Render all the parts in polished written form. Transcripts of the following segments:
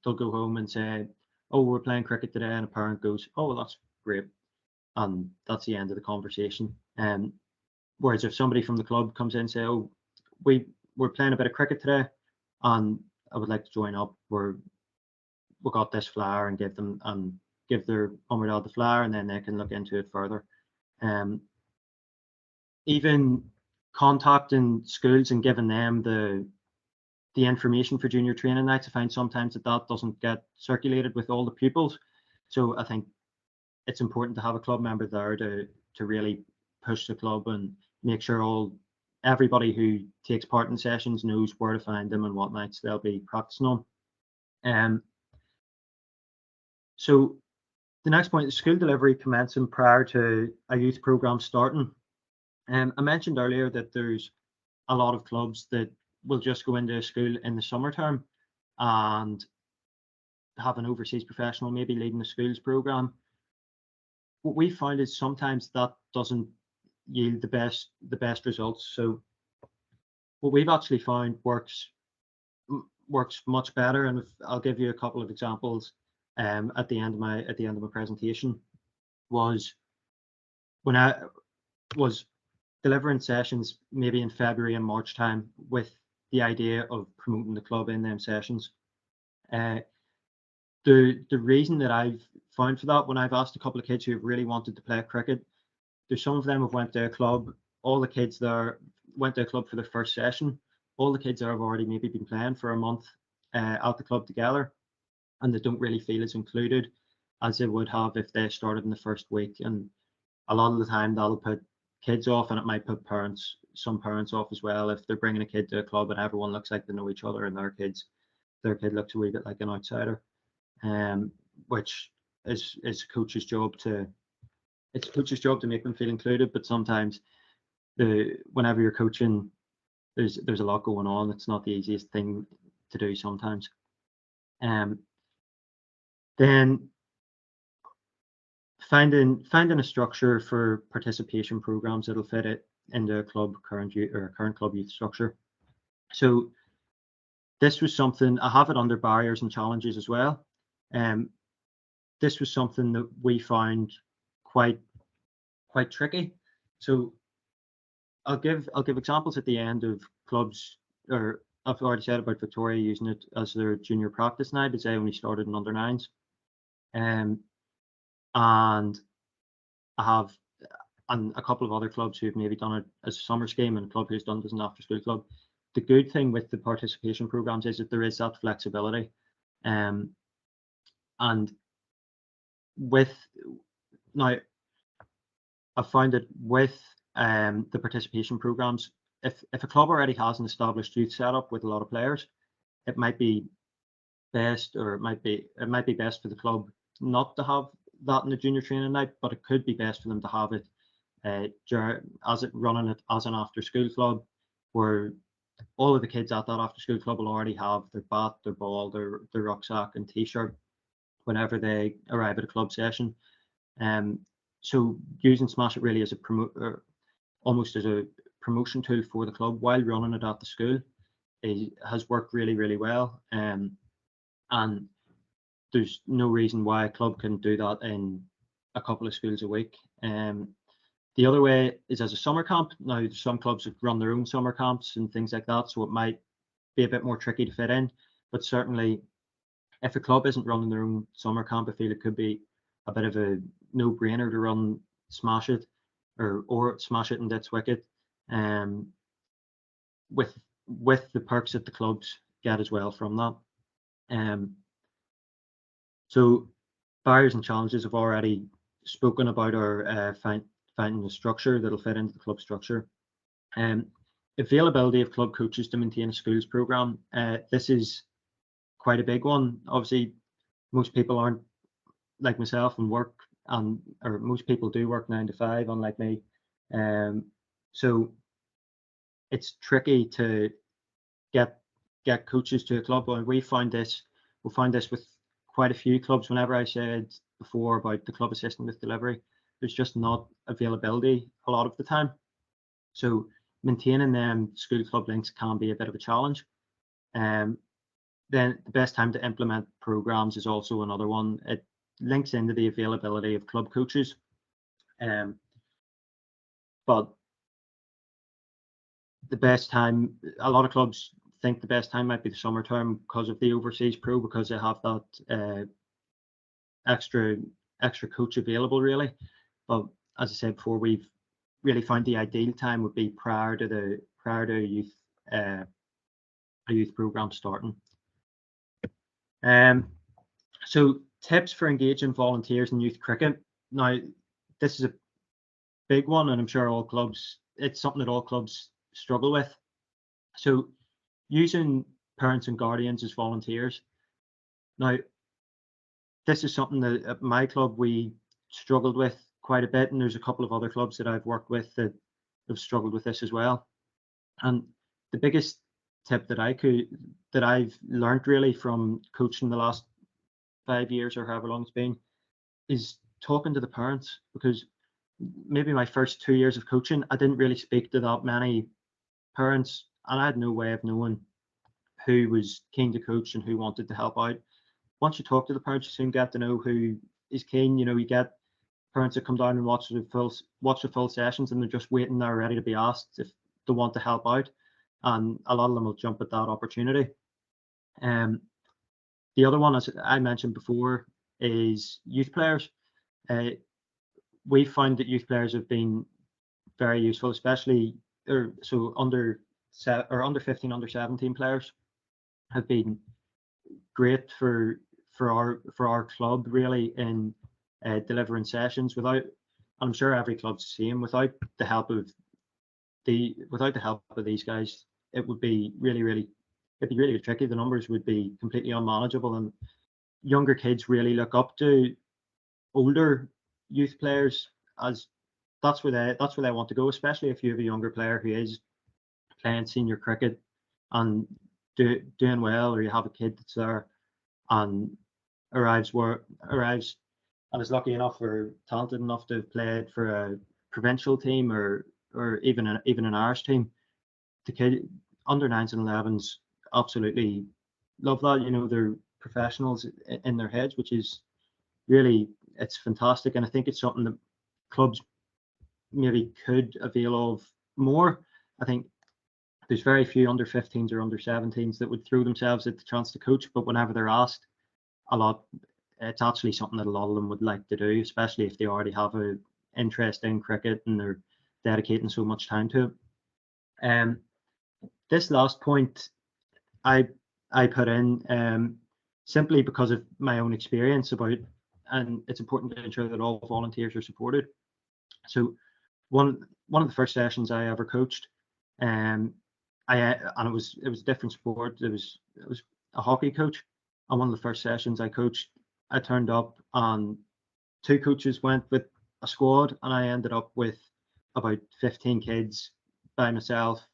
they'll go home and say, oh, we're playing cricket today, and a parent goes, oh, well, that's great, and that's the end of the conversation. Whereas if somebody from the club comes in and say, oh, we're playing a bit of cricket today, and I would like to join up, we got this flyer, and give their mum or dad the flyer, and then they can look into it further. Even contacting schools and giving them the information for junior training nights, I find sometimes that doesn't get circulated with all the pupils. So I think it's important to have a club member there to really push the club and make sure everybody who takes part in sessions knows where to find them and what nights they'll be practicing on. So the next point is school delivery commencing prior to a youth program starting. I mentioned earlier that there's a lot of clubs that will just go into a school in the summer term and have an overseas professional maybe leading the school's program. What we found is sometimes that doesn't yield the best results. So what we've actually found works much better, and I'll give you a couple of examples at the end of my presentation. Was when I was delivering sessions maybe in February and March time with the idea of promoting the club in them sessions. The reason that I've found for that, when I've asked a couple of kids who have really wanted to play cricket, there's some of them have went to a club. All the kids there went to a club for their first session. All the kids there have already maybe been playing for a month at the club together, and they don't really feel as included as they would have if they started in the first week. And a lot of the time that'll put kids off, and it might put some parents off as well if they're bringing a kid to a club and everyone looks like they know each other and their kid looks a wee bit like an outsider, which is a coach's job to make them feel included. But sometimes whenever you're coaching, there's a lot going on. It's not the easiest thing to do sometimes. Then finding a structure for participation programs that'll fit it into a current club youth structure. So this was something, I have it under barriers and challenges as well. This was something that we found quite tricky. So I'll give examples at the end of clubs, or I've already said about Victoria using it as their junior practice night, as they only started in under nines. And I have a couple of other clubs who've maybe done it as a summer scheme, and a club who's done it as an after school club. The good thing with the participation programs is that there is that flexibility. And now I've found that with the participation programs, if a club already has an established youth setup with a lot of players, it might be best, or it might be best for the club not to have that in the junior training night, but it could be best for them to have it running it as an after school club, where all of the kids at that after school club will already have their bat, their ball, their rucksack and t-shirt whenever they arrive at a club session. So using Smash It really as almost as a promotion tool for the club while running it at the school has worked really, really well. And there's no reason why a club can do that in a couple of schools a week. The other way is as a summer camp. Now, some clubs have run their own summer camps and things like that, so it might be a bit more tricky to fit in. But certainly, if a club isn't running their own summer camp, I feel it could be a bit of a no-brainer to run Smash It or Smash It and Ditch Wicket, with the perks that the clubs get as well from that. So barriers and challenges, I've already spoken about our finding a structure that'll fit into the club structure. Availability of club coaches to maintain a schools program. This is quite a big one. Obviously, most people aren't like myself and work, or most people do work 9 to 5, unlike me. So it's tricky to get coaches to a club. And we found this with quite a few clubs. Whenever I said before about the club assisting with delivery, there's just not availability a lot of the time. So maintaining them school club links can be a bit of a challenge. then the best time to implement programs is also another one. It links into the availability of club coaches. But the best time, a lot of clubs think the best time might be the summer term because of the overseas pro, because they have that extra coach available, really. But as I said before, we've really found the ideal time would be prior to a youth program starting. So tips for engaging volunteers in youth cricket. Now, this is a big one, and I'm sure it's something that all clubs struggle with. So using parents and guardians as volunteers. Now, this is something that at my club we struggled with quite a bit, and there's a couple of other clubs that I've worked with that have struggled with this as well. And the biggest tip that I've learned really from coaching the last 5 years or however long it's been is talking to the parents, because maybe my first 2 years of coaching, I didn't really speak to that many parents, and I had no way of knowing who was keen to coach and who wanted to help out. Once you talk to the parents, you soon get to know who is keen. You know, you get parents that come down and watch the full sessions, and they're just waiting there ready to be asked if they want to help out, and a lot of them will jump at that opportunity. The other one, as I mentioned before, is youth players. We found that youth players have been very useful, especially under 15, under 17 players have been great for our club, really, in delivering sessions. Without, I'm sure every club's the same, without the help of these guys, it would be really tricky. The numbers would be completely unmanageable, and younger kids really look up to older youth players, as that's where they want to go, especially if you have a younger player who is playing senior cricket and doing well, or you have a kid that's there and arrives and is lucky enough or talented enough to have played for a provincial team or even an Irish team. The kid under 9s and 11s absolutely love that. You know, they're professionals in their heads, which is really, it's fantastic, and I think it's something that clubs maybe could avail of more. I think there's very few under 15s or under 17s that would throw themselves at the chance to coach, but whenever they're asked, it's actually something that a lot of them would like to do, especially if they already have an interest in cricket and they're dedicating so much time to it. This last point I put in simply because of my own experience and it's important to ensure that all volunteers are supported. So one of the first sessions I ever coached, and it was a different sport. It was a hockey coach, and one of the first sessions I coached, I turned up and 2 coaches went with a squad, and I ended up with about 15 kids by myself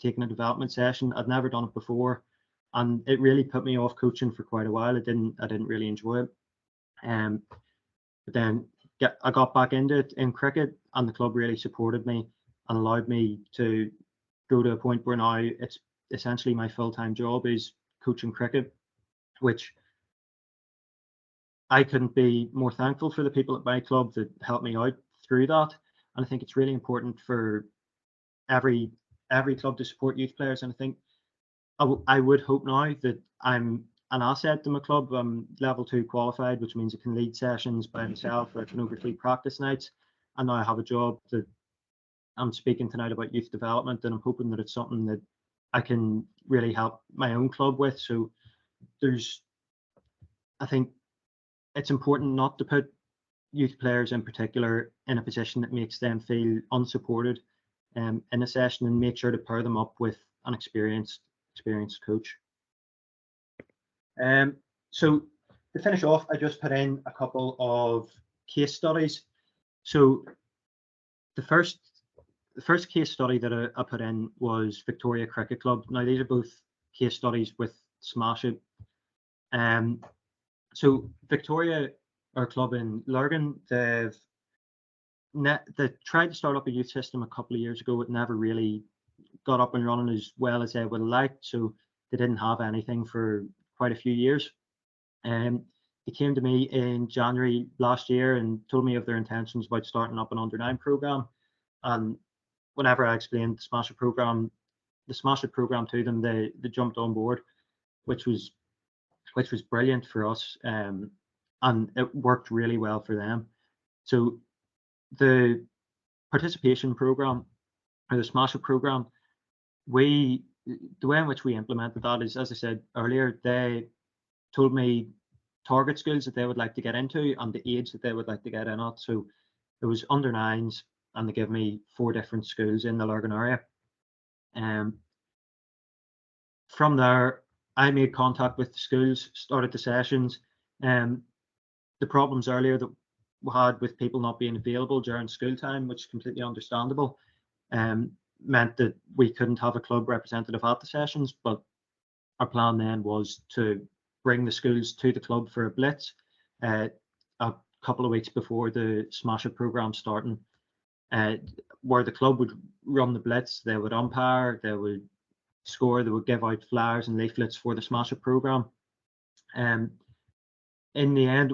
taking a development session. I'd never done it before, and it really put me off coaching for quite a while. I didn't really enjoy it. But then I got back into it in cricket, and the club really supported me and allowed me to go to a point where now it's essentially my full-time job is coaching cricket, which I couldn't be more thankful for the people at my club that helped me out through that. And I think it's really important for every club to support youth players. And I think I would hope now that I'm an asset to my club. I'm level 2 qualified, which means I can lead sessions by myself, or I can oversee practice nights. And now I have a job that I'm speaking tonight about youth development, and I'm hoping that it's something that I can really help my own club with. So I think it's important not to put youth players in particular in a position that makes them feel unsupported in a session, and make sure to pair them up with an experienced coach. So to finish off, I just put in a couple of case studies. So the first case study that I put in was Victoria Cricket Club. Now these are both case studies with Smash It. So Victoria, our club in Lurgan, they tried to start up a youth system a couple of years ago. It never really got up and running as well as they would have liked. So they didn't have anything for quite a few years. They came to me in January last year and told me of their intentions about starting up an under-9 program. And whenever I explained the Smash It program to them, they jumped on board, which was brilliant for us, and it worked really well for them. So the participation program, or the Smash It program, the way in which we implemented that is, as I said earlier, they told me target schools that they would like to get into and the age that they would like to get in at. So it was under 9s, and they gave me 4 different schools in the Lurgan area. From there, I made contact with the schools, started the sessions. The problems earlier that we had with people not being available during school time, which is completely understandable, meant that we couldn't have a club representative at the sessions. But our plan then was to bring the schools to the club for a blitz a couple of weeks before the Smash It program starting, where the club would run the blitz. They would umpire, they would score, they would give out flyers and leaflets for the Smash It program. In the end,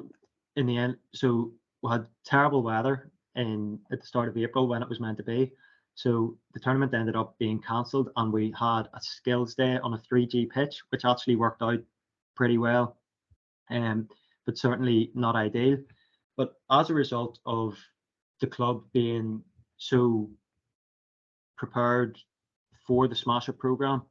so we had terrible weather at the start of April when it was meant to be. So the tournament ended up being cancelled, and we had a skills day on a 3G pitch, which actually worked out pretty well, but certainly not ideal. But as a result of the club being so prepared for the Smash It program,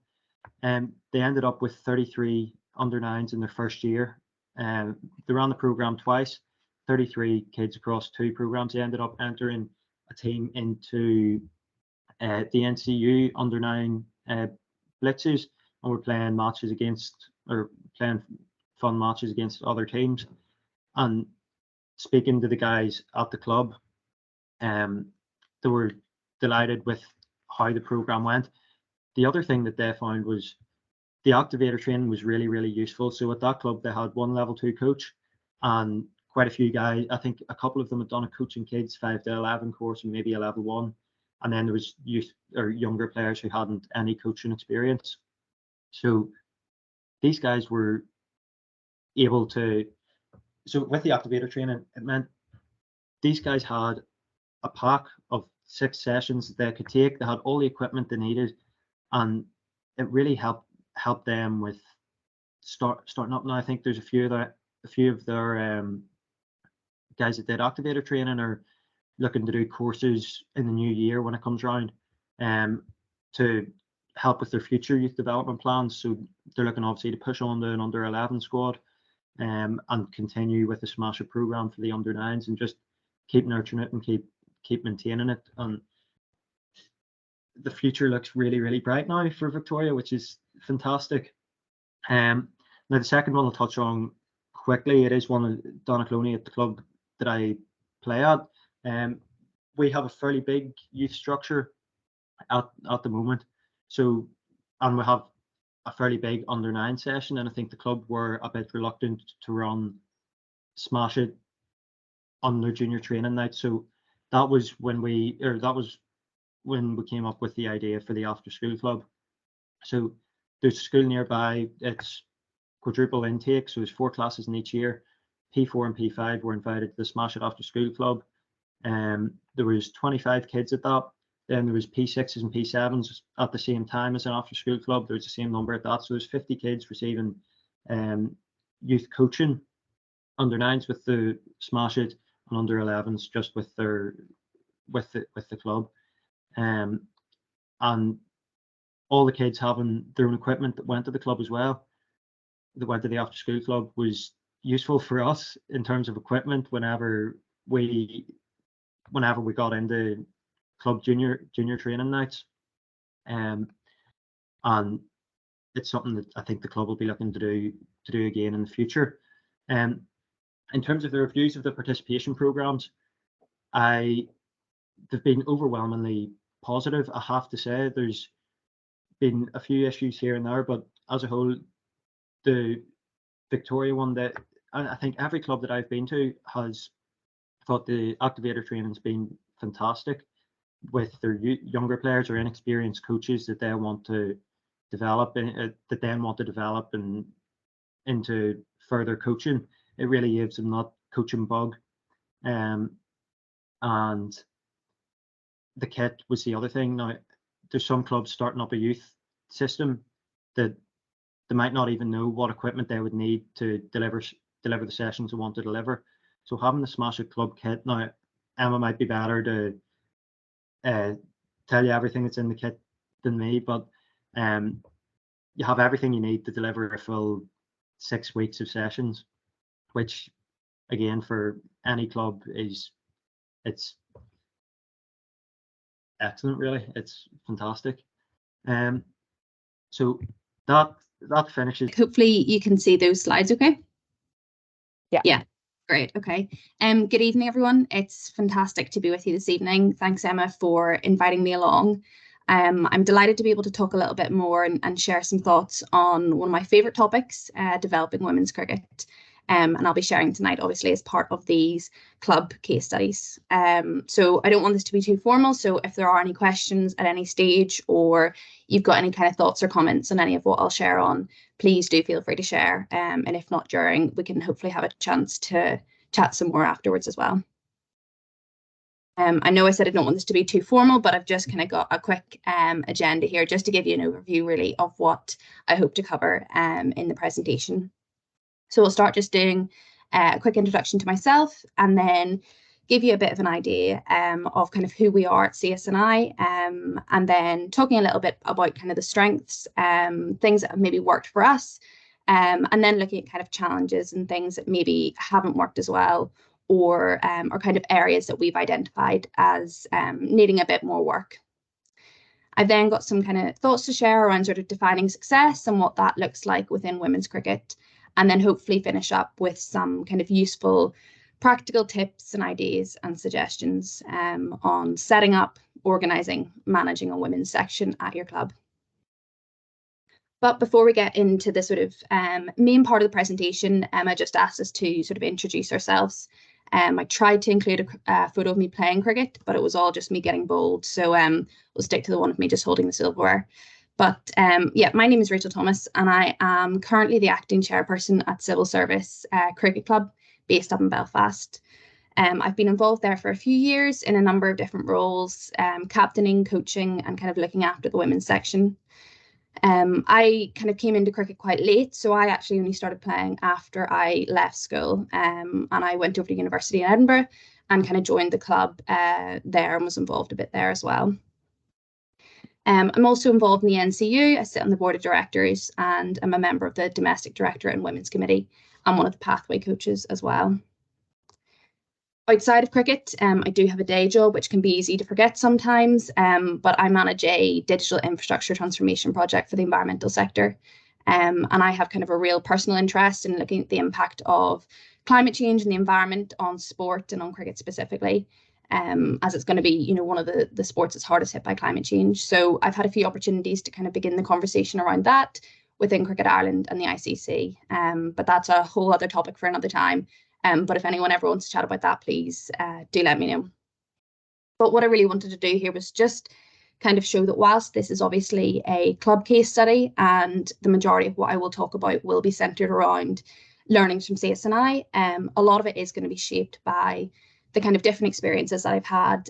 they ended up with 33 under-9s in their first year. They ran the program twice, 33 kids across 2 programs. They ended up entering a team into the NCU under-9 blitzes, and we're playing fun matches against other teams. And speaking to the guys at the club, they were delighted with how the program went. The other thing that they found was the activator training was really, really useful. So at that club, they had 1 level 2 coach, and quite a few guys, I think a couple of them had done a coaching kids 5 to 11 course and maybe a level 1. And then there was youth or younger players who hadn't any coaching experience. So these guys were able to, so with the activator training, it meant these guys had a pack of 6 sessions that they could take. They had all the equipment they needed, and it really helped them with starting up. Now I think there's a few of their guys that did activator training are looking to do courses in the new year when it comes around, to help with their future youth development plans. So they're looking obviously to push on to an under 11 squad, and continue with the Smash It program for the under 9s and just keep nurturing it and keep maintaining it. And the future looks really, really bright now for Victoria, which is fantastic. Now the second one I'll touch on quickly, it is one of Donaghcloney at the club that I play at. We have a fairly big youth structure at the moment. So, and we have a fairly big under 9 session, and I think the club were a bit reluctant to run Smash It on their junior training night. So that was when we came up with the idea for the after school club. So there's a school nearby, it's quadruple intake, so there's 4 classes in each year. P4 and P5 were invited to the Smash It after school club. There was 25 kids at that. Then there was P6s and P7s at the same time as an after school club. There was the same number at that. So there's 50 kids receiving youth coaching, under 9s with the Smash It, and under 11s just with the club. And all the kids having their own equipment that went to the club as well, that went to the after school club, was useful for us in terms of equipment whenever we got into club junior training nights. And it's something that I think the club will be looking to do again in the future. In terms of the reviews of the participation programs, they've been overwhelmingly positive. I have to say, there's been a few issues here and there, but as a whole, the Victoria one, that I think every club that I've been to has thought the activator training's been fantastic, with their younger players or inexperienced coaches that they want to develop and into further coaching. It really gives them that coaching bug. And the kit was the other thing. Now, there's some clubs starting up a youth system that they might not even know what equipment they would need to deliver the sessions they want to deliver. So having the Smash It Club kit, now Emma might be better to tell you everything that's in the kit than me, but you have everything you need to deliver a full 6 weeks of sessions, which again for any club it's excellent, really. It's fantastic. So that finishes. Hopefully you can see those slides okay? Yeah. Great. Okay. Good evening, everyone. It's fantastic to be with you this evening. Thanks, Emma, for inviting me along. I'm delighted to be able to talk a little bit more and share some thoughts on one of my favourite topics, developing women's cricket. And I'll be sharing tonight, obviously, as part of these club case studies. So I don't want this to be too formal. So if there are any questions at any stage, or you've got any kind of thoughts or comments on any of what I'll share on, please do feel free to share. And if not during, we can hopefully have a chance to chat some more afterwards as well. I know I said I don't want this to be too formal, but I've just kind of got a quick agenda here just to give you an overview really of what I hope to cover in the presentation. So we'll start just doing a quick introduction to myself and then give you a bit of an idea of kind of who we are at CSNI, and then talking a little bit about kind of the strengths, things that have maybe worked for us, and then looking at kind of challenges and things that maybe haven't worked as well, or kind of areas that we've identified as needing a bit more work. I've then got some kind of thoughts to share around sort of defining success and what that looks like within women's cricket, and then hopefully finish up with some kind of useful practical tips and ideas and suggestions on setting up, organising, managing a women's section at your club. But before we get into the sort of main part of the presentation, Emma just asked us to sort of introduce ourselves. I tried to include a photo of me playing cricket, but it was all just me getting bowled. So we'll stick to the one of me just holding the silverware. But yeah, my name is Rachel Thomas, and I am currently the acting chairperson at Civil Service Cricket Club based up in Belfast. I've been involved there for a few years in a number of different roles, captaining, coaching, and kind of looking after the women's section. I kind of came into cricket quite late, so I actually only started playing after I left school, and I went over to university in Edinburgh and kind of joined the club there and was involved a bit there as well. I'm also involved in the NCU. I sit on the board of directors and I'm a member of the Domestic Directorate and Women's Committee. I'm one of the pathway coaches as well. Outside of cricket, I do have a day job, which can be easy to forget sometimes, but I manage a digital infrastructure transformation project for the environmental sector. And I have kind of a real personal interest in looking at the impact of climate change and the environment on sport and on cricket specifically, as it's going to be, you know, one of the sports that's hardest hit by climate change. So I've had a few opportunities to kind of begin the conversation around that within Cricket Ireland and the ICC. But that's a whole other topic for another time. But if anyone ever wants to chat about that, please do let me know. But what I really wanted to do here was just kind of show that whilst this is obviously a club case study and the majority of what I will talk about will be centred around learnings from CSNI, a lot of it is going to be shaped by the kind of different experiences that I've had,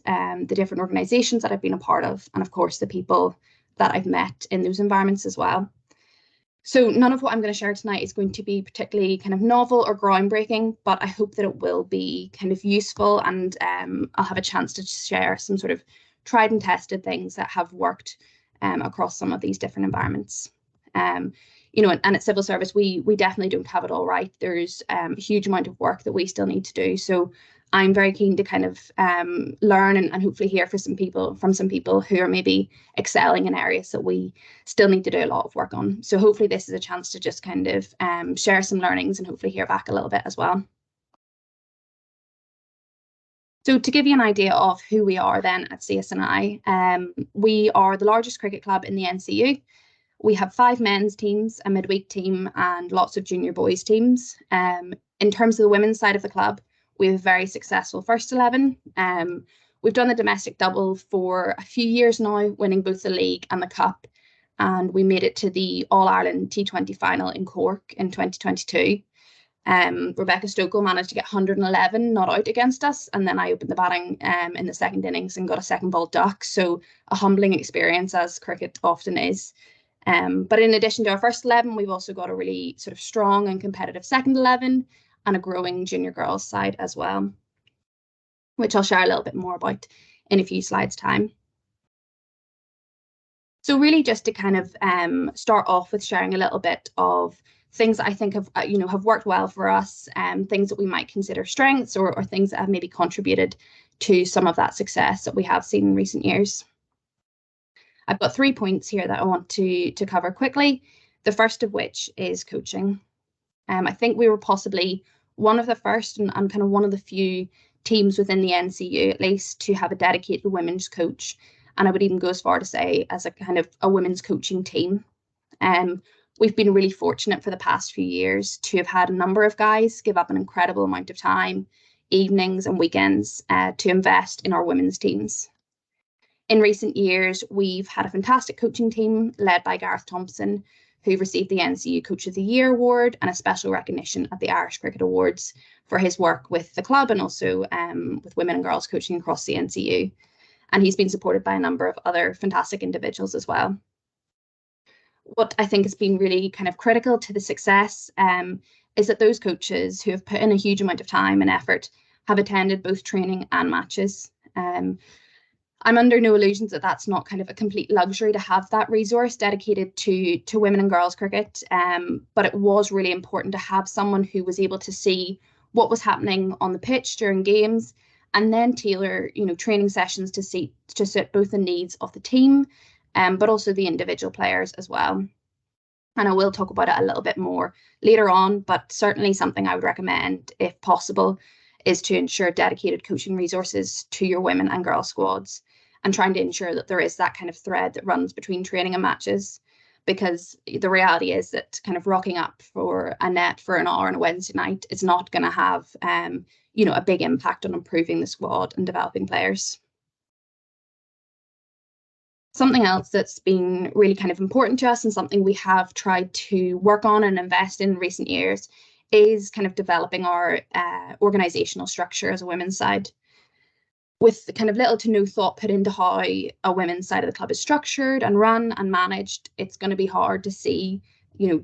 the different organisations that I've been a part of, and of course the people that I've met in those environments as well. So none of what I'm going to share tonight is going to be particularly kind of novel or groundbreaking, but I hope that it will be kind of useful, and I'll have a chance to share some sort of tried and tested things that have worked across some of these different environments. You know, and at Civil Service, we definitely don't have it all right. There's a huge amount of work that we still need to do. So I'm very keen to kind of learn and hopefully hear from some people who are maybe excelling in areas that we still need to do a lot of work on. So hopefully this is a chance to just kind of share some learnings and hopefully hear back a little bit as well. So to give you an idea of who we are then at CSNI, we are the largest cricket club in the NCU. We have 5 men's teams, a midweek team, and lots of junior boys teams. In terms of the women's side of the club, we have a very successful first 11. We've done the domestic double for a few years now, winning both the league and the cup. and we made it to the All-Ireland T20 final in Cork in 2022. Rebecca Stokel managed to get 111 not out against us, and then I opened the batting in the second innings and got a second ball duck. So a humbling experience, as cricket often is. But in addition to our first 11, we've also got a really sort of strong and competitive second 11 and a growing junior girls side as well, which I'll share a little bit more about in a few slides' time. So really just to kind of start off with sharing a little bit of things that I think have worked well for us, things that we might consider strengths or things that have maybe contributed to some of that success that we have seen in recent years. I've got 3 points here that I want to cover quickly. The first of which is coaching. I think we were possibly one of the first and kind of one of the few teams within the NCU, at least, to have a dedicated women's coach. And I would even go as far to say as a kind of a women's coaching team. We've been really fortunate for the past few years to have had a number of guys give up an incredible amount of time, evenings and weekends, to invest in our women's teams. In recent years, we've had a fantastic coaching team led by Gareth Thompson, who received the NCU Coach of the Year award and a special recognition at the Irish Cricket Awards for his work with the club and also with women and girls coaching across the NCU. And he's been supported by a number of other fantastic individuals as well. What I think has been really kind of critical to the success is that those coaches who have put in a huge amount of time and effort have attended both training and matches. I'm under no illusions that that's not kind of a complete luxury to have that resource dedicated to women and girls cricket. But it was really important to have someone who was able to see what was happening on the pitch during games and then tailor, training sessions to suit both the needs of the team, but also the individual players as well. And I will talk about it a little bit more later on, but certainly something I would recommend, if possible, is to ensure dedicated coaching resources to your women and girls squads and trying to ensure that there is that kind of thread that runs between training and matches. Because the reality is that kind of rocking up for a net for an hour on a Wednesday night is not going to have, a big impact on improving the squad and developing players. Something else that's been really kind of important to us and something we have tried to work on and invest in recent years is kind of developing our organisational structure as a women's side. With kind of little to no thought put into how a women's side of the club is structured and run and managed, it's going to be hard to see,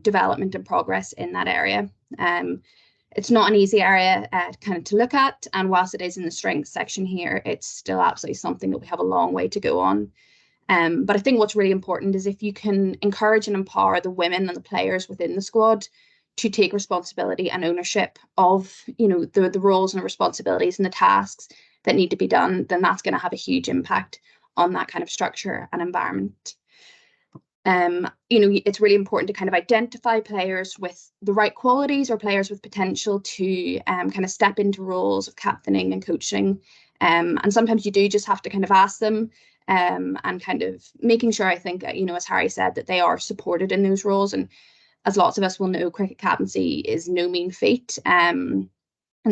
development and progress in that area. It's not an easy area kind of to look at, and whilst it is in the strengths section here, it's still absolutely something that we have a long way to go on. But I think what's really important is if you can encourage and empower the women and the players within the squad to take responsibility and ownership of, the roles and responsibilities and the tasks that need to be done, then that's going to have a huge impact on that kind of structure and environment. It's really important to kind of identify players with the right qualities or players with potential to kind of step into roles of captaining and coaching. And sometimes you do just have to kind of ask them and kind of making sure, I think, as Harry said, that they are supported in those roles. And as lots of us will know, cricket captaincy is no mean feat. And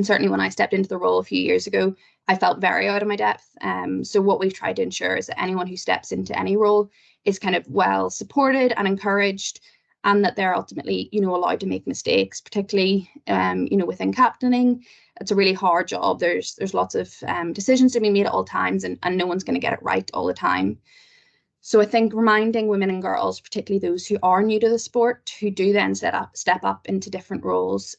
certainly when I stepped into the role a few years ago, I felt very out of my depth. So what we've tried to ensure is that anyone who steps into any role is kind of well supported and encouraged, and that they're ultimately, allowed to make mistakes, particularly, within captaining. It's a really hard job. There's lots of decisions to be made at all times, and no one's going to get it right all the time. So I think reminding women and girls, particularly those who are new to the sport, who do then step up into different roles,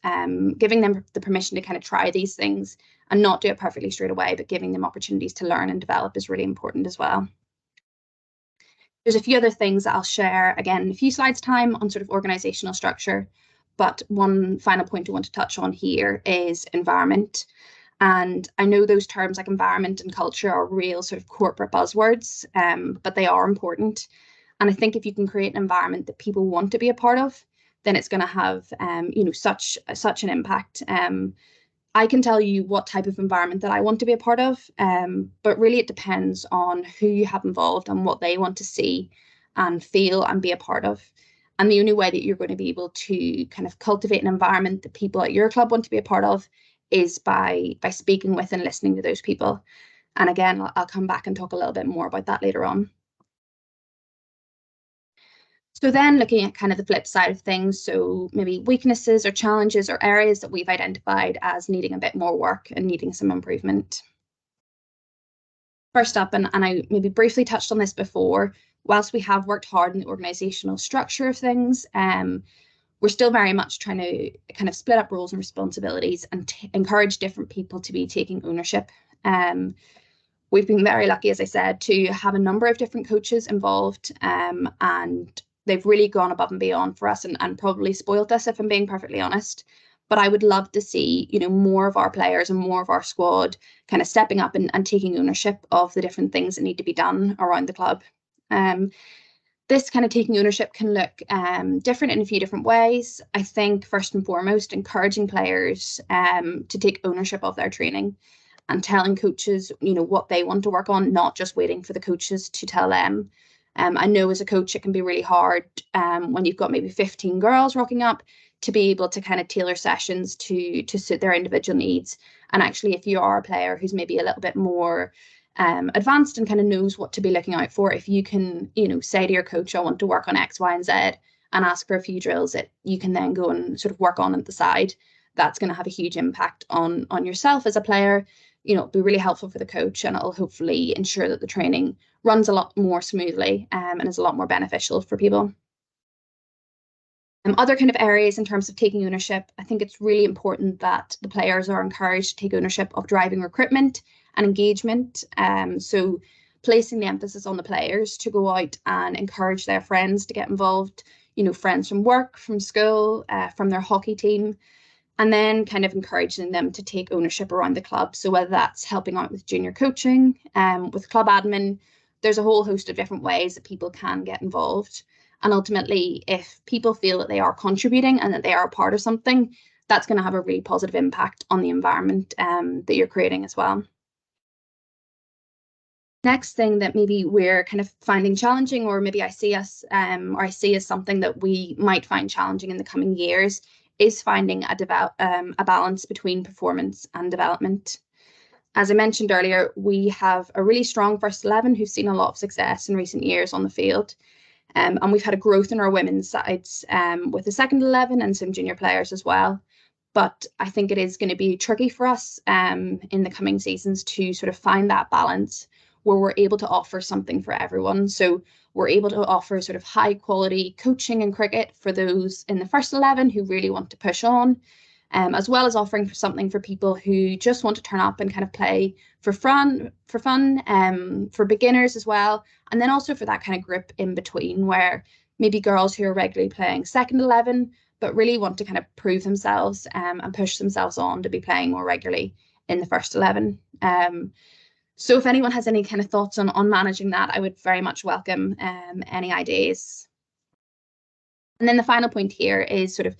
giving them the permission to kind of try these things and not do it perfectly straight away, but giving them opportunities to learn and develop is really important as well. There's a few other things that I'll share again in a few slides' time on sort of organisational structure, but one final point I want to touch on here is environment. And I know those terms like environment and culture are real sort of corporate buzzwords, but they are important. And I think if you can create an environment that people want to be a part of, then it's going to have, such an impact. I can tell you what type of environment that I want to be a part of, but really it depends on who you have involved and what they want to see and feel and be a part of. And the only way that you're going to be able to kind of cultivate an environment that people at your club want to be a part of is by speaking with and listening to those people. And again, I'll come back and talk a little bit more about that later on. So then looking at kind of the flip side of things, so maybe weaknesses or challenges or areas that we've identified as needing a bit more work and needing some improvement. First up, and I maybe briefly touched on this before, whilst we have worked hard in the organisational structure of things, we're still very much trying to kind of split up roles and responsibilities and encourage different people to be taking ownership. We've been very lucky, as I said, to have a number of different coaches involved, and they've really gone above and beyond for us and probably spoiled us, if I'm being perfectly honest. But I would love to see, more of our players and more of our squad kind of stepping up and taking ownership of the different things that need to be done around the club. This kind of taking ownership can look different in a few different ways. I think first and foremost, encouraging players to take ownership of their training and telling coaches, what they want to work on, not just waiting for the coaches to tell them. I know as a coach, it can be really hard when you've got maybe 15 girls rocking up to be able to kind of tailor sessions to suit their individual needs. And actually, if you are a player who's maybe a little bit more advanced and kind of knows what to be looking out for, if you can, say to your coach, I want to work on X, Y, and Z, and ask for a few drills that you can then go and sort of work on at the side, that's going to have a huge impact on yourself as a player. It'll be really helpful for the coach, and it'll hopefully ensure that the training runs a lot more smoothly and is a lot more beneficial for people. Other kind of areas in terms of taking ownership, I think it's really important that the players are encouraged to take ownership of driving recruitment and engagement. So placing the emphasis on the players to go out and encourage their friends to get involved, friends from work, from school, from their hockey team, and then kind of encouraging them to take ownership around the club. So whether that's helping out with junior coaching, with club admin, there's a whole host of different ways that people can get involved. And ultimately, if people feel that they are contributing and that they are a part of something, that's going to have a really positive impact on the environment that you're creating as well. Next thing that maybe we're kind of finding challenging, or maybe I see as something that we might find challenging in the coming years, is finding a balance between performance and development. As I mentioned earlier, we have a really strong first 11 who've seen a lot of success in recent years on the field. And we've had a growth in our women's sides with the second 11 and some junior players as well. But I think it is going to be tricky for us in the coming seasons to sort of find that balance where we're able to offer something for everyone. So we're able to offer sort of high quality coaching and cricket for those in the first 11 who really want to push on, as well as offering something for people who just want to turn up and kind of play for fun, for beginners as well. And then also for that kind of group in between, where maybe girls who are regularly playing second 11, but really want to kind of prove themselves and push themselves on to be playing more regularly in the first 11. So if anyone has any kind of thoughts on managing that, I would very much welcome any ideas. And then the final point here is sort of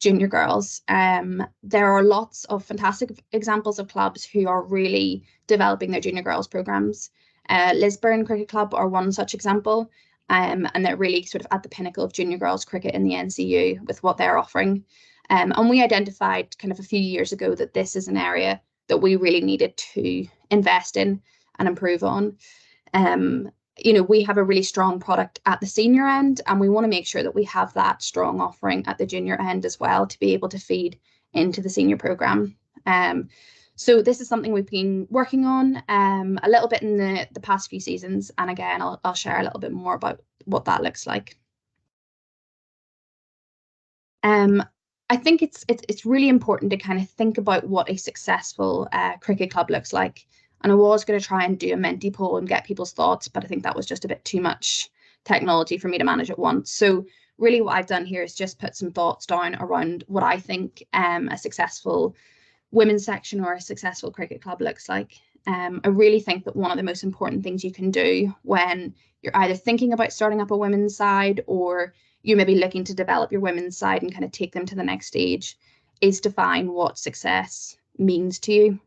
junior girls. There are lots of fantastic examples of clubs who are really developing their junior girls programs. Lisburn Cricket Club are one such example, and they're really sort of at the pinnacle of junior girls cricket in the NCU with what they're offering. And we identified kind of a few years ago that this is an area that we really needed to invest in and improve on. We have a really strong product at the senior end, and we want to make sure that we have that strong offering at the junior end as well to be able to feed into the senior program. So this is something we've been working on a little bit in the past few seasons, and again, I'll share a little bit more about what that looks like. I think it's really important to kind of think about what a successful cricket club looks like. And I was going to try and do a Menti poll and get people's thoughts, but I think that was just a bit too much technology for me to manage at once. So really what I've done here is just put some thoughts down around what I think a successful women's section or a successful cricket club looks like. I really think that one of the most important things you can do when you're either thinking about starting up a women's side or you're maybe looking to develop your women's side and kind of take them to the next stage is define what success means to you.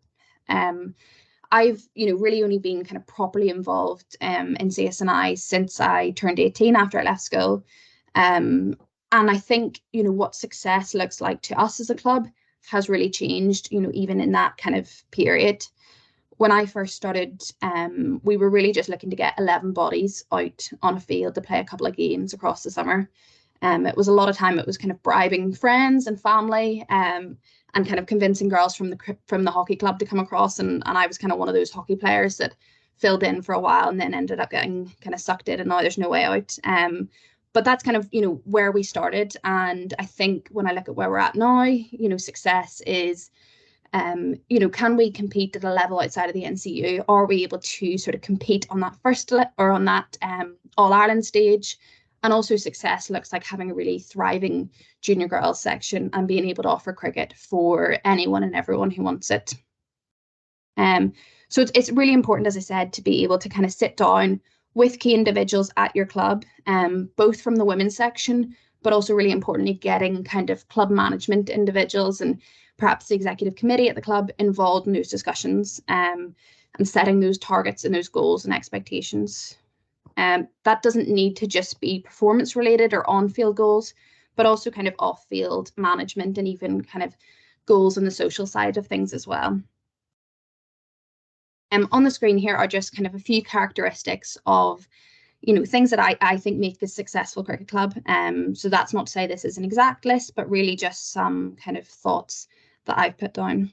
I've really only been kind of properly involved in CSNI since I turned 18 after I left school. And I think, what success looks like to us as a club has really changed, even in that kind of period. when I first started, we were really just looking to get 11 bodies out on a field to play a couple of games across the summer. It was a lot of time. It was kind of bribing friends and family, and kind of convincing girls from the hockey club to come across. And I was kind of one of those hockey players that filled in for a while and then ended up getting kind of sucked in, and now there's no way out. But that's kind of, where we started. And I think when I look at where we're at now, success is, can we compete at a level outside of the NCU? Are we able to sort of compete on that first or on that All-Ireland stage? And also success looks like having a really thriving junior girls section and being able to offer cricket for anyone and everyone who wants it. So it's really important, as I said, to be able to kind of sit down with key individuals at your club, both from the women's section, but also really importantly, getting kind of club management individuals and perhaps the executive committee at the club involved in those discussions, and setting those targets and those goals and expectations. That doesn't need to just be performance related or on-field goals, but also kind of off-field management and even kind of goals on the social side of things as well. On the screen here are just kind of a few characteristics of, things that I think make this successful cricket club. So that's not to say this is an exact list, but really just some kind of thoughts that I've put down.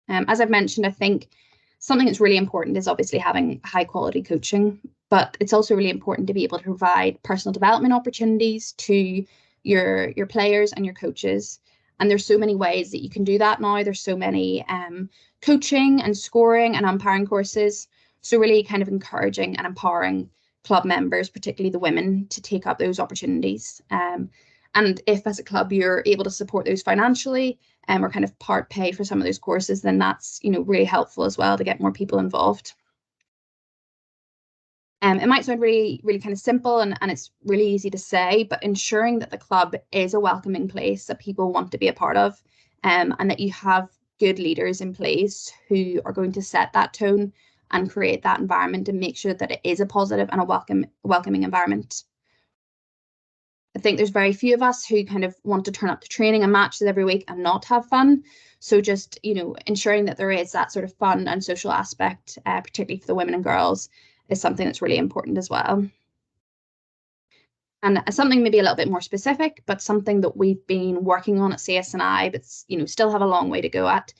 As I've mentioned, I think something that's really important is obviously having high quality coaching, but it's also really important to be able to provide personal development opportunities to your players and your coaches. And there's so many ways that you can do that now. There's so many coaching and scoring and umpiring courses. So really kind of encouraging and empowering club members, particularly the women, to take up those opportunities. And if as a club you're able to support those financially, or kind of part pay for some of those courses, then that's really helpful as well to get more people involved. It might sound really, really kind of simple and it's really easy to say, but ensuring that the club is a welcoming place that people want to be a part of, and that you have good leaders in place who are going to set that tone and create that environment and make sure that it is a positive and a welcoming environment. I think there's very few of us who kind of want to turn up to training and matches every week and not have fun. So just, ensuring that there is that sort of fun and social aspect, particularly for the women and girls, is something that's really important as well. And something maybe a little bit more specific, but something that we've been working on at CSNI, but still have a long way to go at,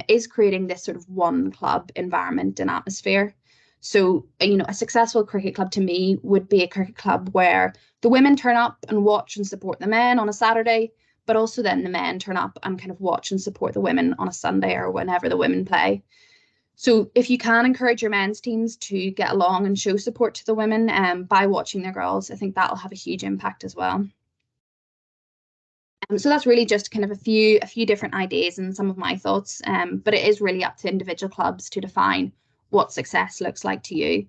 is creating this sort of one club environment and atmosphere. So, a successful cricket club to me would be a cricket club where the women turn up and watch and support the men on a Saturday, but also then the men turn up and kind of watch and support the women on a Sunday or whenever the women play. So if you can encourage your men's teams to get along and show support to the women by watching their girls, I think that'll have a huge impact as well. So that's really just kind of a few different ideas and some of my thoughts, but it is really up to individual clubs to define what success looks like to you.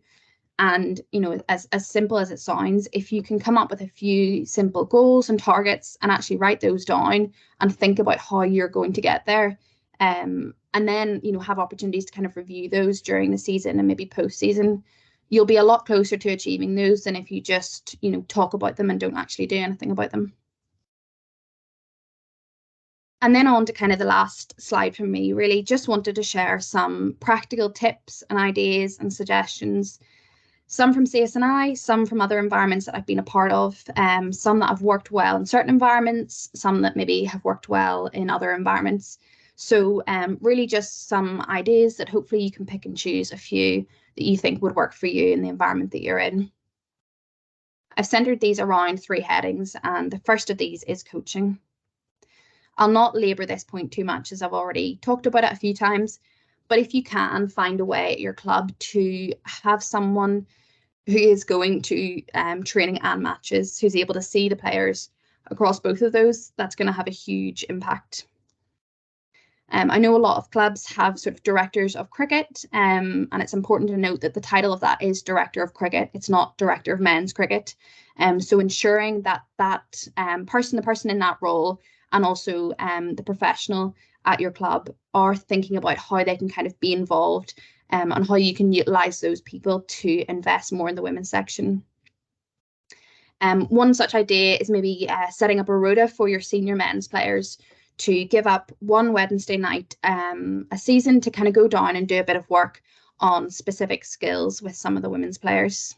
And, as simple as it sounds, if you can come up with a few simple goals and targets and actually write those down and think about how you're going to get there, and then, have opportunities to kind of review those during the season and maybe post-season, you'll be a lot closer to achieving those than if you just, talk about them and don't actually do anything about them. And then on to kind of the last slide from me, really just wanted to share some practical tips and ideas and suggestions, some from CSNI, some from other environments that I've been a part of, some that have worked well in certain environments, some that maybe have worked well in other environments. So really just some ideas that hopefully you can pick and choose a few that you think would work for you in the environment that you're in. I've centered these around 3 headings, and the first of these is coaching. I'll not labour this point too much as I've already talked about it a few times, but if you can find a way at your club to have someone who is going to training and matches, who's able to see the players across both of those, that's going to have a huge impact. I know a lot of clubs have sort of directors of cricket, and it's important to note that the title of that is director of cricket. It's not director of men's cricket. So ensuring that the person in that role and also the professional at your club are thinking about how they can kind of be involved, and how you can utilise those people to invest more in the women's section. One such idea is maybe setting up a rota for your senior men's players to give up one Wednesday night a season to kind of go down and do a bit of work on specific skills with some of the women's players.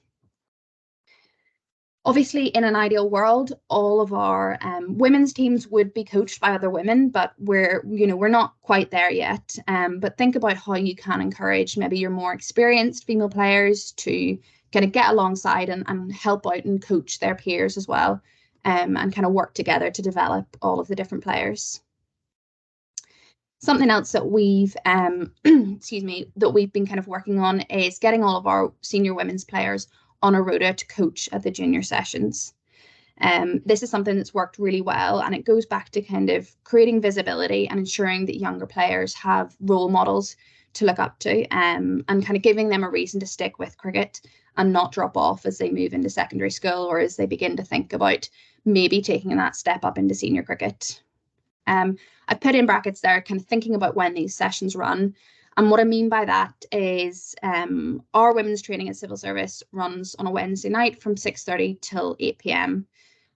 Obviously, in an ideal world, all of our women's teams would be coached by other women, but we're not quite there yet. But think about how you can encourage maybe your more experienced female players to kind of get alongside and help out and coach their peers as well, and kind of work together to develop all of the different players. Something else that we've that we've been kind of working on is getting all of our senior women's players on a rota to coach at the junior sessions. This is something that's worked really well, and it goes back to kind of creating visibility and ensuring that younger players have role models to look up to, and kind of giving them a reason to stick with cricket and not drop off as they move into secondary school or as they begin to think about maybe taking that step up into senior cricket. I've put in brackets there kind of thinking about when these sessions run. And what I mean by that is our women's training at Civil Service runs on a Wednesday night from 6:30 till 8 p.m.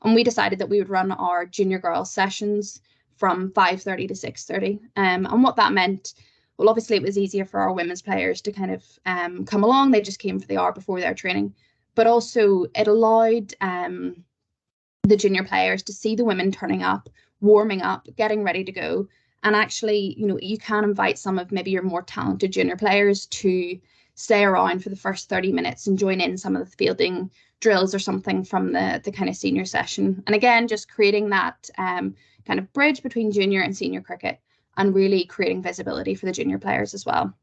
And we decided that we would run our junior girls sessions from 5:30 to 6:30. And what that meant, well, obviously it was easier for our women's players to kind of come along. They just came for the hour before their training. But also it allowed the junior players to see the women turning up, warming up, getting ready to go. And actually, you can invite some of maybe your more talented junior players to stay around for the first 30 minutes and join in some of the fielding drills or something from the kind of senior session. And again, just creating that kind of bridge between junior and senior cricket and really creating visibility for the junior players as well.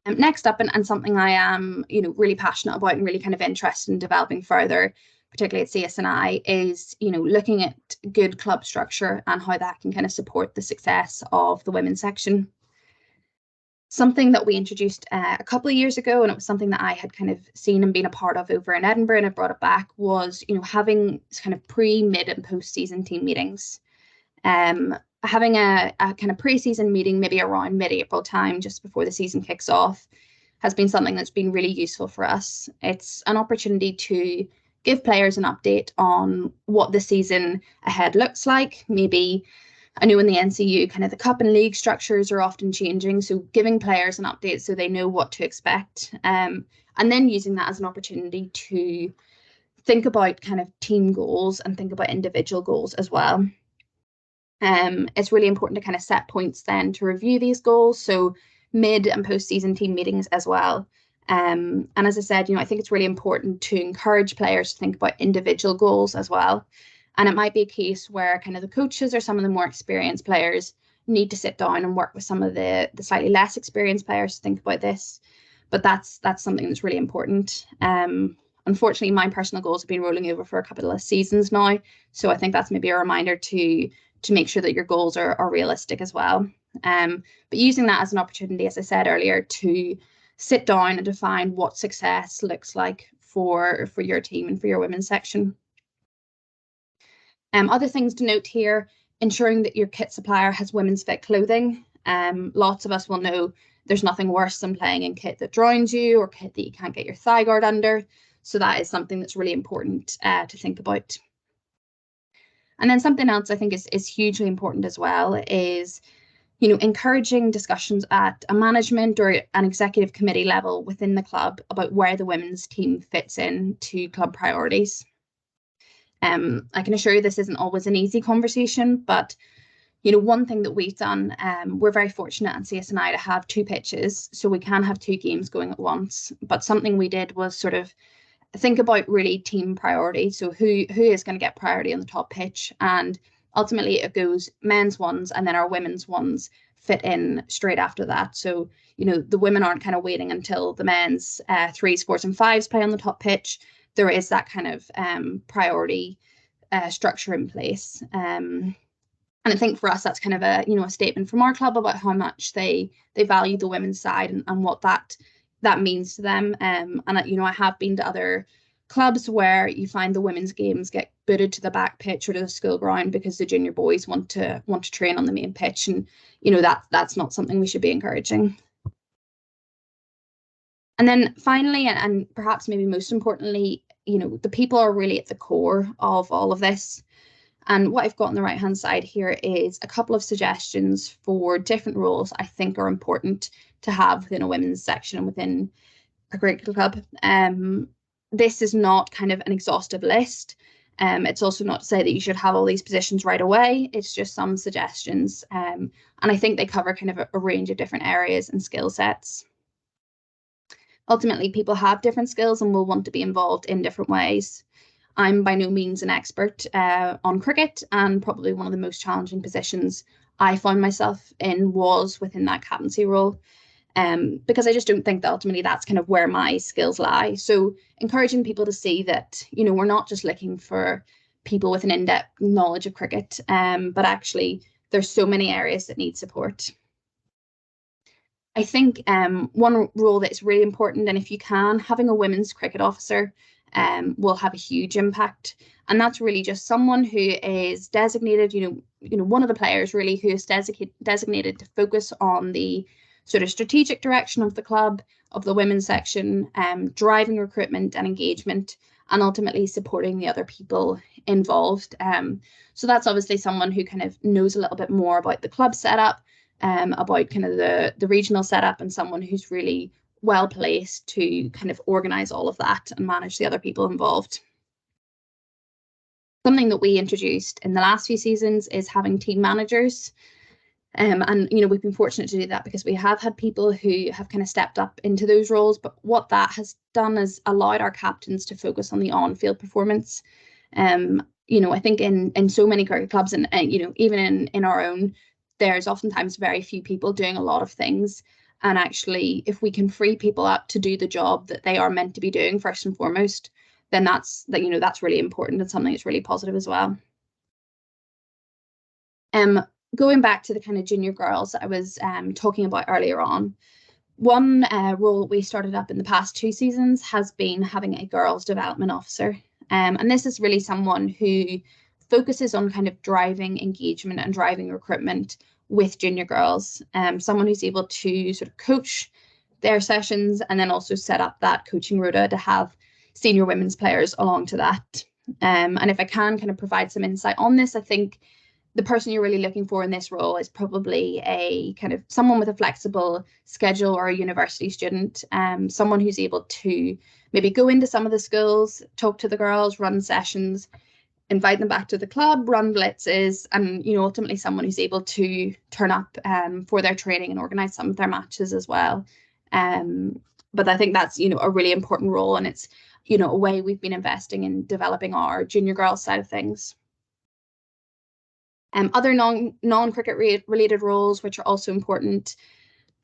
Next up, and something I am, really passionate about and really kind of interested in developing further, particularly at CSNI, is, looking at good club structure and how that can kind of support the success of the women's section. Something that we introduced a couple of years ago, and it was something that I had kind of seen and been a part of over in Edinburgh, and I brought it back, was, having kind of pre, mid and post-season team meetings. Having a kind of pre-season meeting maybe around mid-April time, just before the season kicks off, has been something that's been really useful for us. It's an opportunity to give players an update on what the season ahead looks like. Maybe, I know in the NCU, kind of the cup and league structures are often changing, so giving players an update so they know what to expect, and then using that as an opportunity to think about kind of team goals and think about individual goals as well. It's really important to kind of set points then to review these goals, so mid and post-season team meetings as well. And as I said, I think it's really important to encourage players to think about individual goals as well. And it might be a case where kind of the coaches or some of the more experienced players need to sit down and work with some of the slightly less experienced players to think about this. But that's something that's really important. Unfortunately, my personal goals have been rolling over for a couple of seasons now. So I think that's maybe a reminder to make sure that your goals are realistic as well. But using that as an opportunity, as I said earlier, to sit down and define what success looks like for your team and for your women's section. Other things to note here, ensuring that your kit supplier has women's fit clothing. Lots of us will know there's nothing worse than playing in kit that drowns you or kit that you can't get your thigh guard under. So that is something that's really important to think about. And then something else I think is hugely important as well is, encouraging discussions at a management or an executive committee level within the club about where the women's team fits in to club priorities. I can assure you this isn't always an easy conversation, but one thing that we've done, we're very fortunate at CSNI to have 2 pitches, so we can have 2 games going at once. But something we did was sort of think about really team priority. So who is going to get priority on the top pitch, and ultimately it goes men's ones and then our women's ones fit in straight after that. So, the women aren't kind of waiting until the men's 3s, 4s and 5s play on the top pitch. There is that kind of priority structure in place. And I think for us, that's kind of a statement from our club about how much they value the women's side and what that means to them. And I have been to other clubs where you find the women's games get booted to the back pitch or to the school ground because the junior boys want to train on the main pitch, and that's not something we should be encouraging. And then finally, and perhaps maybe most importantly, the people are really at the core of all of this. And what I've got on the right hand side here is a couple of suggestions for different roles I think are important to have within a women's section and within a cricket club. This is not kind of an exhaustive list. It's also not to say that you should have all these positions right away. It's just some suggestions. And I think they cover kind of a range of different areas and skill sets. Ultimately, people have different skills and will want to be involved in different ways. I'm by no means an expert on cricket, and probably one of the most challenging positions I found myself in was within that captaincy role. Because I just don't think that ultimately that's kind of where my skills lie. So encouraging people to see that, you know, we're not just looking for people with an in-depth knowledge of cricket, but actually there's so many areas that need support. I think one role that's really important, and if you can, having a women's cricket officer will have a huge impact. And that's really just someone who is designated, you know, one of the players really who is designated to focus on the sort of strategic direction of the club, of the women's section, driving recruitment and engagement, and ultimately supporting the other people involved. So that's obviously someone who kind of knows a little bit more about the club setup, about kind of the regional setup, and someone who's really well placed to kind of organise all of that and manage the other people involved. Something that we introduced in the last few seasons is having team managers. And, you know, we've been fortunate to do that because we have had people who have kind of stepped up into those roles. But what that has done is allowed our captains to focus on the on-field performance. You know, I think in so many cricket clubs and you know, even in our own, there's oftentimes very few people doing a lot of things. And actually, if we can free people up to do the job that they are meant to be doing first and foremost, then that's really important and something that's really positive as well. Going back to the kind of junior girls that I was talking about earlier on, one role that we started up in the past 2 seasons has been having a girls development officer. And this is really someone who focuses on kind of driving engagement and driving recruitment with junior girls. Someone who's able to sort of coach their sessions and then also set up that coaching rota to have senior women's players along to that. And if I can kind of provide some insight on this, I think the person you're really looking for in this role is probably a kind of someone with a flexible schedule or a university student, someone who's able to maybe go into some of the schools, talk to the girls, run sessions, invite them back to the club, run blitzes, and, you know, ultimately someone who's able to turn up for their training and organise some of their matches as well. But I think that's, you know, a really important role, and it's, you know, a way we've been investing in developing our junior girls side of things. Other non-cricket related roles, which are also important,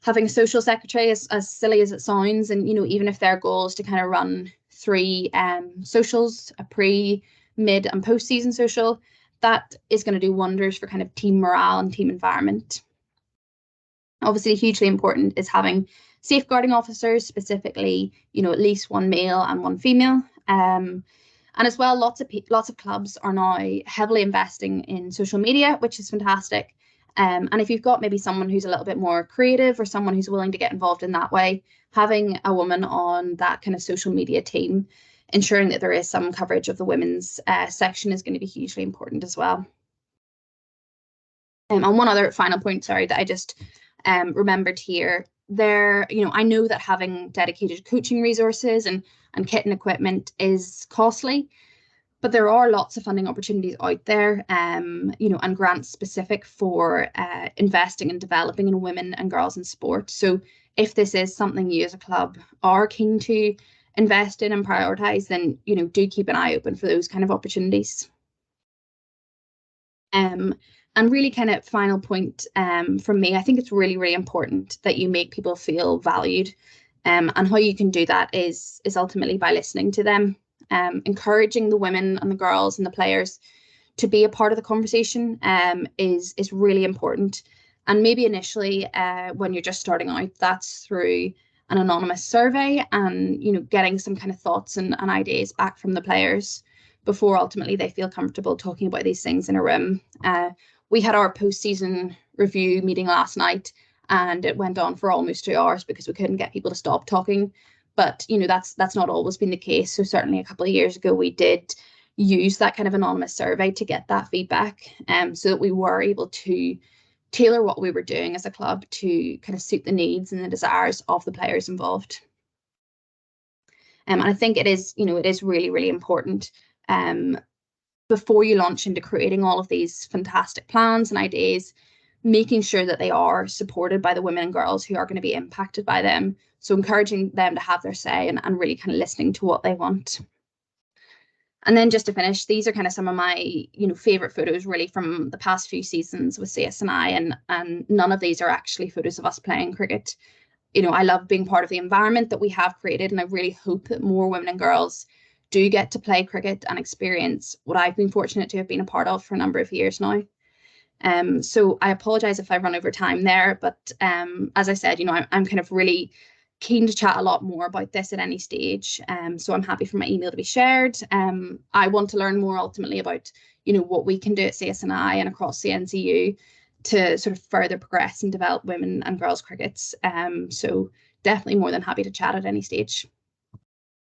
having a social secretary, as silly as it sounds, and, you know, even if their goal is to kind of run 3 socials, a pre, mid and post-season social, that is going to do wonders for kind of team morale and team environment. Obviously, hugely important is having safeguarding officers, specifically, you know, at least 1 male and 1 female. And as well, lots of clubs are now heavily investing in social media, which is fantastic. And if you've got maybe someone who's a little bit more creative or someone who's willing to get involved in that way, having a woman on that kind of social media team, ensuring that there is some coverage of the women's section is going to be hugely important as well. And one other final point, sorry, that I just remembered here, you know, I know that having dedicated coaching resources and kit and equipment is costly, but there are lots of funding opportunities out there, you know, and grants specific for investing and developing in women and girls in sport. So if this is something you as a club are keen to invest in and prioritise, then, you know, do keep an eye open for those kind of opportunities. And really kind of final point from me, I think it's really, really important that you make people feel valued. And how you can do that is ultimately by listening to them, encouraging the women and the girls and the players to be a part of the conversation is really important. And maybe initially when you're just starting out, that's through an anonymous survey and, you know, getting some kind of thoughts and ideas back from the players before ultimately they feel comfortable talking about these things in a room. We had our post-season review meeting last night, and it went on for almost 2 hours because we couldn't get people to stop talking. But, you know, that's not always been the case. So certainly a couple of years ago, we did use that kind of anonymous survey to get that feedback, so that we were able to tailor what we were doing as a club to kind of suit the needs and the desires of the players involved. And I think it is, it is really, really important before you launch into creating all of these fantastic plans and ideas, making sure that they are supported by the women and girls who are going to be impacted by them. So encouraging them to have their say and really kind of listening to what they want. And then just to finish, these are kind of some of my, favorite photos really from the past few seasons with CSNI, and none of these are actually photos of us playing cricket. I love being part of the environment that we have created, and I really hope that more women and girls do get to play cricket and experience what I've been fortunate to have been a part of for a number of years now. So I apologize if I run over time there, but as I said, I'm kind of really keen to chat a lot more about this at any stage. So I'm happy for my email to be shared. I want to learn more ultimately about, what we can do at CSNI and across the NCU to sort of further progress and develop women and girls crickets. So definitely more than happy to chat at any stage.